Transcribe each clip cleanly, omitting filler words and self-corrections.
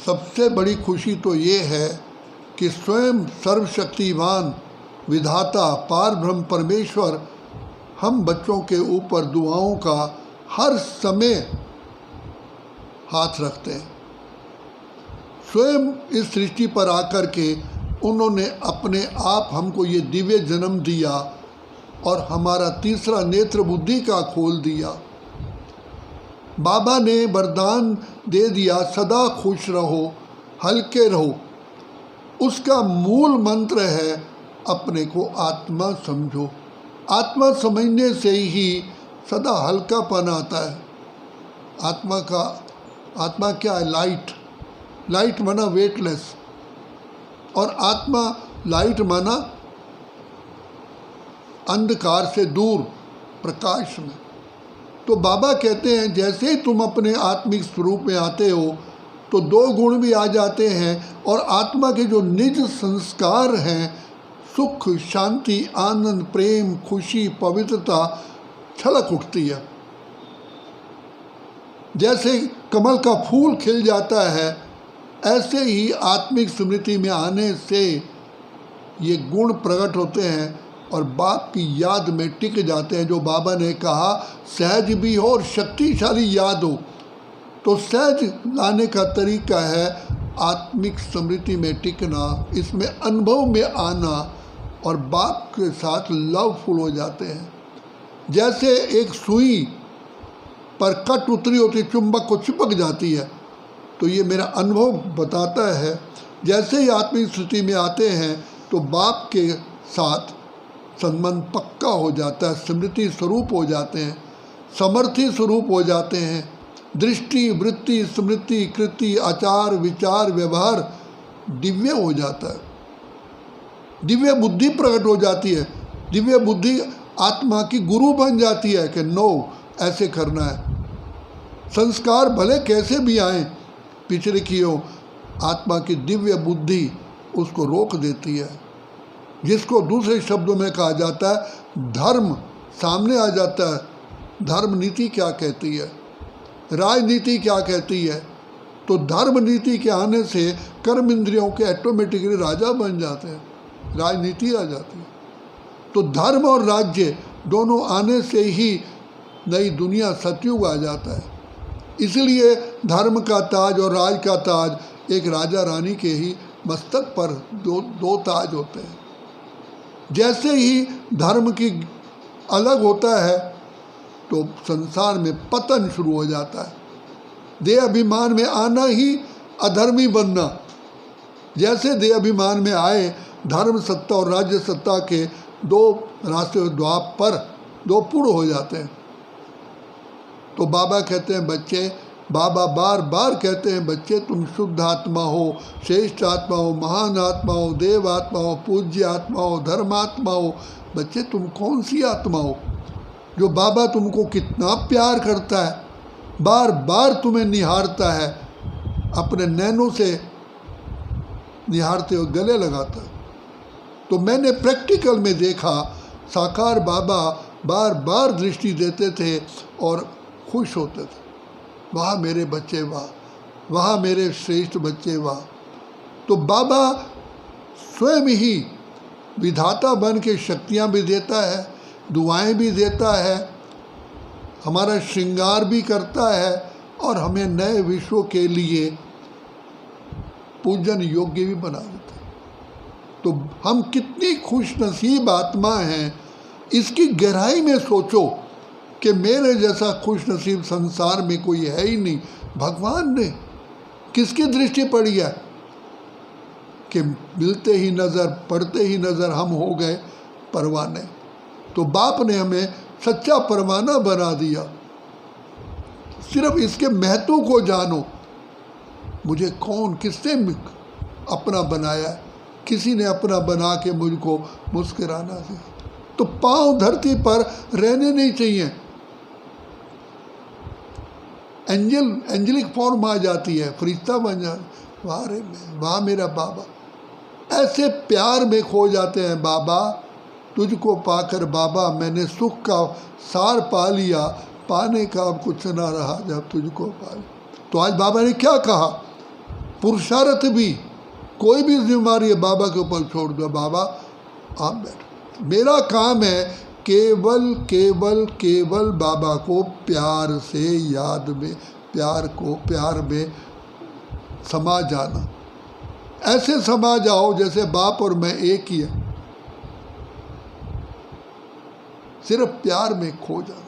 सबसे बड़ी खुशी तो ये है कि स्वयं सर्वशक्तिवान विधाता पार ब्रह्म परमेश्वर हम बच्चों के ऊपर दुआओं का हर समय हाथ रखते हैं। स्वयं इस सृष्टि पर आकर के उन्होंने अपने आप हमको ये दिव्य जन्म दिया और हमारा तीसरा नेत्र बुद्धि का खोल दिया। बाबा ने वरदान दे दिया, सदा खुश रहो, हल्के रहो। उसका मूल मंत्र है अपने को आत्मा समझो। आत्मा समझने से ही सदा हल्कापन आता है। आत्मा क्या है? लाइट माना वेटलेस, और आत्मा लाइट माना अंधकार से दूर, प्रकाश में। तो बाबा कहते हैं जैसे ही तुम अपने आत्मिक स्वरूप में आते हो तो दो गुण भी आ जाते हैं, और आत्मा के जो निज संस्कार हैं, सुख, शांति, आनंद, प्रेम, खुशी, पवित्रता छलक उठती है। जैसे कमल का फूल खिल जाता है, ऐसे ही आत्मिक स्मृति में आने से ये गुण प्रकट होते हैं और बाप की याद में टिक जाते हैं। जो बाबा ने कहा सहज भी हो और शक्तिशाली याद हो, तो सहज लाने का तरीका है आत्मिक स्मृति में टिकना, इसमें अनुभव में आना और बाप के साथ लवफुल हो जाते हैं। जैसे एक सुई पर कट उतरी होती, चुंबक को चिपक जाती है, तो ये मेरा अनुभव बताता है। जैसे ही आत्मिक स्थिति में आते हैं तो बाप के साथ संबंध पक्का हो जाता है, स्मृति स्वरूप हो जाते हैं, समर्थी स्वरूप हो जाते हैं। दृष्टि, वृत्ति, स्मृति, कृति, आचार, विचार, व्यवहार दिव्य हो जाता है। दिव्य बुद्धि प्रकट हो जाती है। दिव्य बुद्धि आत्मा की गुरु बन जाती है कि नो, ऐसे करना है। संस्कार भले कैसे भी आए पिछले की हो, आत्मा की दिव्य बुद्धि उसको रोक देती है। जिसको दूसरे शब्दों में कहा जाता है धर्म सामने आ जाता है। धर्म नीति क्या कहती है, राजनीति क्या कहती है, तो धर्म नीति के आने से कर्म इंद्रियों के ऑटोमेटिकली राजा बन जाते हैं, राजनीति आ जाती है। तो धर्म और राज्य दोनों आने से ही नई दुनिया, सतयुग आ जाता है। इसलिए धर्म का ताज और राज का ताज एक राजा रानी के ही मस्तक पर दो ताज होते हैं। जैसे ही धर्म की अलग होता है तो संसार में पतन शुरू हो जाता है। देह अभिमान में आना ही अधर्मी बनना। जैसे देह अभिमान में आए, धर्म सत्ता और राज्य सत्ता के दो रास्ते द्वार पर दो पुड़ हो जाते हैं। तो बाबा कहते हैं बच्चे, बाबा बार बार कहते हैं बच्चे तुम शुद्ध आत्मा हो, श्रेष्ठ आत्मा हो, महान आत्मा हो, देव आत्मा हो, पूज्य आत्मा हो, धर्मात्मा हो। बच्चे तुम कौन सी आत्मा हो? जो बाबा तुमको कितना प्यार करता है, बार बार तुम्हें निहारता है, अपने नैनों से निहारते हुए गले लगाता है। तो मैंने प्रैक्टिकल में देखा, साकार बाबा बार बार दृष्टि देते थे और खुश होते थे। वाह मेरे बच्चे, वाह वाह मेरे श्रेष्ठ बच्चे, वाह। तो बाबा स्वयं ही विधाता बन के शक्तियाँ भी देता है, दुआएं भी देता है, हमारा श्रृंगार भी करता है और हमें नए विश्व के लिए पूजन योग्य भी बना देता है। तो हम कितनी खुश नसीब आत्मा हैं, इसकी गहराई में सोचो कि मेरे जैसा खुश नसीब संसार में कोई है ही नहीं। भगवान ने किसकी दृष्टि पड़ी है कि मिलते ही नज़र, पढ़ते ही नज़र हम हो गए परवाने। तो बाप ने हमें सच्चा परवाना बना दिया। सिर्फ इसके महत्व को जानो। मुझे कौन, किसने अपना बनाया? किसी ने अपना बना के मुझको मुस्कुराना है। तो पांव धरती पर रहने नहीं चाहिए। एंजलिक फॉर्म आ जाती है, फरिश्ता बन जाता, वाह रे वाह मेरा बाबा। ऐसे प्यार में खो जाते हैं। बाबा तुझको पाकर बाबा मैंने सुख का सार पा लिया, पाने का अब कुछ ना रहा जब तुझको पा लिया। तो आज बाबा ने क्या कहा? पुरुषार्थ भी, कोई भी जिम्मेदारी है बाबा के ऊपर छोड़ दो। बाबा आप बैठो, मेरा काम है केवल केवल केवल बाबा को प्यार से याद में, प्यार में समा जाना। ऐसे समा जाओ जैसे बाप और मैं एक ही है, सिर्फ प्यार में खो जाना।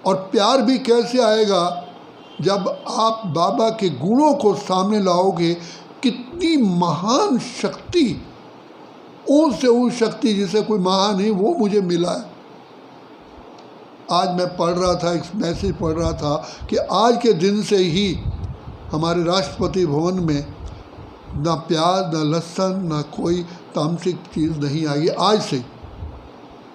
और प्यार भी कैसे आएगा? जब आप बाबा के गुणों को सामने लाओगे। कितनी महान शक्ति, ऊंच से ऊंच शक्ति जिसे कोई महान नहीं, वो मुझे मिला है। आज मैं पढ़ रहा था, एक मैसेज पढ़ रहा था कि आज के दिन से ही हमारे राष्ट्रपति भवन में ना प्याज, ना लहसुन, ना कोई तामसिक चीज़ नहीं आई। आज से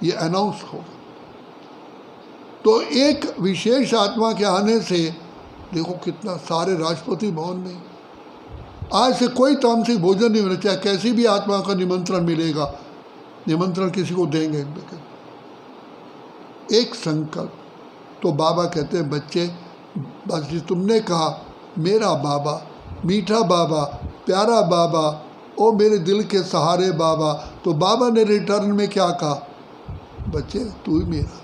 ये अनाउंस होगा। तो एक विशेष आत्मा के आने से देखो कितना, सारे राष्ट्रपति भवन में आज से कोई तामसिक भोजन नहीं मिलना, चाहे कैसी भी आत्मा का निमंत्रण मिलेगा, निमंत्रण किसी को देंगे। एक संकल्प। तो बाबा कहते हैं बच्चे, बस जी तुमने कहा मेरा बाबा, मीठा बाबा, प्यारा बाबा, ओ मेरे दिल के सहारे बाबा, तो बाबा ने रिटर्न में क्या कहा? बच्चे तू ही मेरा।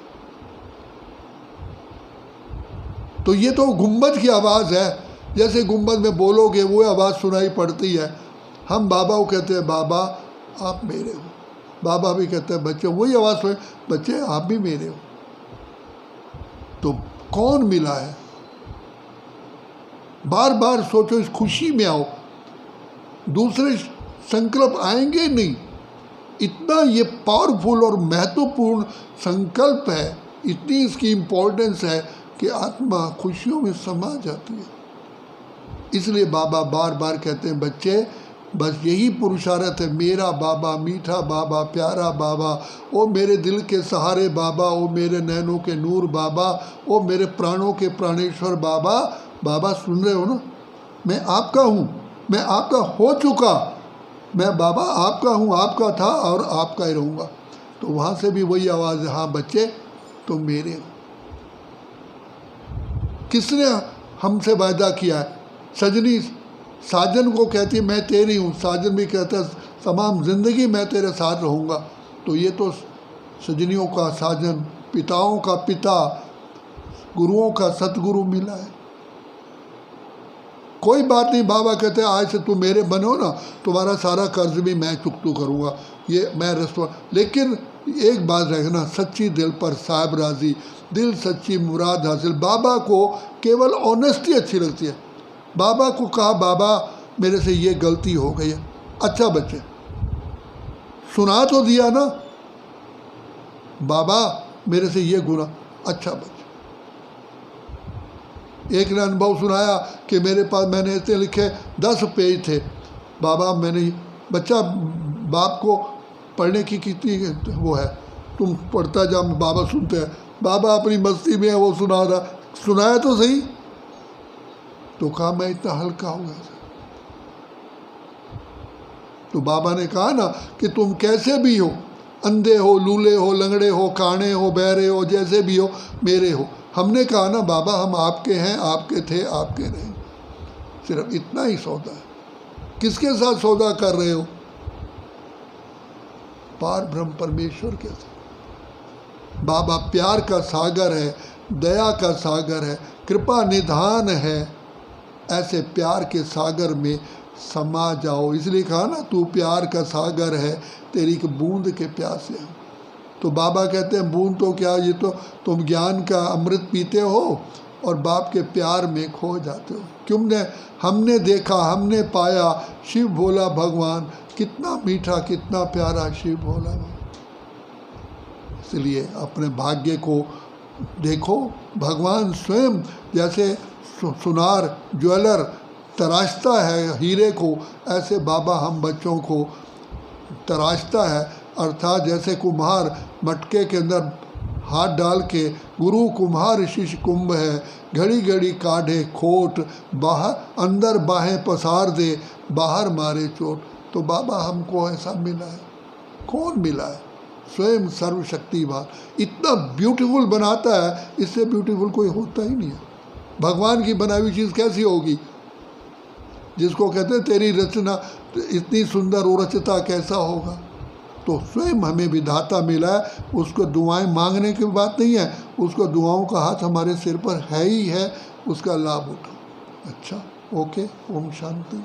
तो ये तो गुंबद की आवाज़ है, जैसे गुंबद में बोलोगे वो आवाज़ सुनाई पड़ती है। हम बाबा को कहते हैं बाबा आप मेरे हो, बाबा भी कहते हैं बच्चे, वही आवाज़ सुने, बच्चे आप भी मेरे हो। तो कौन मिला है? बार बार सोचो, इस खुशी में आओ, दूसरे संकल्प आएंगे नहीं। इतना ये पावरफुल और महत्वपूर्ण संकल्प है, इतनी इसकी इम्पोर्टेंस है कि आत्मा खुशियों में समा जाती है। इसलिए बाबा बार बार कहते हैं बच्चे बस यही पुरुषार्थ है, मेरा बाबा, मीठा बाबा, प्यारा बाबा, ओ मेरे दिल के सहारे बाबा, ओ मेरे नैनों के नूर बाबा, ओ मेरे प्राणों के प्राणेश्वर बाबा। बाबा सुन रहे हो ना? मैं आपका हूँ, मैं आपका हो चुका, मैं बाबा आपका हूँ, आपका था और आपका ही रहूँगा। तो वहाँ से भी वही आवाज़ है, हाँ बच्चे तुम मेरे हो। किसने हमसे वायदा किया है? सजनी साजन को कहती है मैं तेरी हूँ, साजन भी कहता है तमाम ज़िंदगी मैं तेरे साथ रहूँगा। तो ये तो सजनियों का साजन, पिताओं का पिता, गुरुओं का सतगुरु मिला है। कोई बात नहीं, बाबा कहते हैं आज से तुम मेरे बनो ना, तुम्हारा सारा कर्ज भी मैं चुकतू करूँगा, ये मैं रस्तवा। लेकिन एक बात रखना, सच्ची दिल पर साहिब राजी, दिल सच्ची मुराद हासिल। बाबा को केवल ऑनेस्टी अच्छी लगती है। बाबा को कहा बाबा मेरे से ये गलती हो गई है, अच्छा बच्चे सुना तो दिया ना, बाबा मेरे से ये गुनाह, अच्छा बच्चे। एक ने अनुभव सुनाया कि मेरे पास मैंने ऐसे लिखे 10 पेज थे, बाबा मैंने, बच्चा बाप को पढ़ने की कितनी वो है, तुम पढ़ता जा, बाबा सुनते हैं। बाबा अपनी मस्ती में है, वो सुना रहा, सुनाया तो सही। तो कहा मैं इतना हल्का हो गया। तो बाबा ने कहा ना कि तुम कैसे भी हो, अंधे हो, लूले हो, लंगड़े हो, काणे हो, बहरे हो, जैसे भी हो मेरे हो। हमने कहा ना बाबा हम आपके हैं, आपके थे, आपके रहे। सिर्फ इतना ही सौदा है। किसके साथ सौदा कर रहे हो? पार ब्रह्म परमेश्वर के साथ। बाबा प्यार का सागर है, दया का सागर है, कृपा निधान है। ऐसे प्यार के सागर में समा जाओ। इसलिए कहा ना तू प्यार का सागर है, तेरी एक बूंद के प्यासे हैं। तो बाबा कहते हैं बूंद तो क्या, ये तो तुम ज्ञान का अमृत पीते हो और बाप के प्यार में खो जाते हो। क्योंकि हमने देखा, हमने पाया शिव भोला भगवान, कितना मीठा, कितना प्यारा शिव भोला भगवान। इसलिए अपने भाग्य को देखो, भगवान स्वयं जैसे सुनार ज्वेलर तराशता है हीरे को, ऐसे बाबा हम बच्चों को तराशता है। अर्थात जैसे कुम्हार मटके के अंदर हाथ डाल के, गुरु कुम्हार शिष्य कुंभ है, घड़ी घड़ी काढ़े खोट, बाहर अंदर बाहें पसार दे, बाहर मारे चोट। तो बाबा हमको ऐसा मिला है। कौन मिला है? स्वयं सर्वशक्तिवान। इतना ब्यूटीफुल बनाता है, इससे ब्यूटीफुल कोई होता ही नहीं है। भगवान की बनाई हुई चीज़ कैसी होगी? जिसको कहते हैं तेरी रचना इतनी सुंदर वो रचता कैसा होगा। तो स्वयं हमें विधाता मिला है, उसको दुआएं मांगने की बात नहीं है, उसको दुआओं का हाथ हमारे सिर पर है ही है, उसका लाभ उठाओ। अच्छा, ओके, ओम शांति।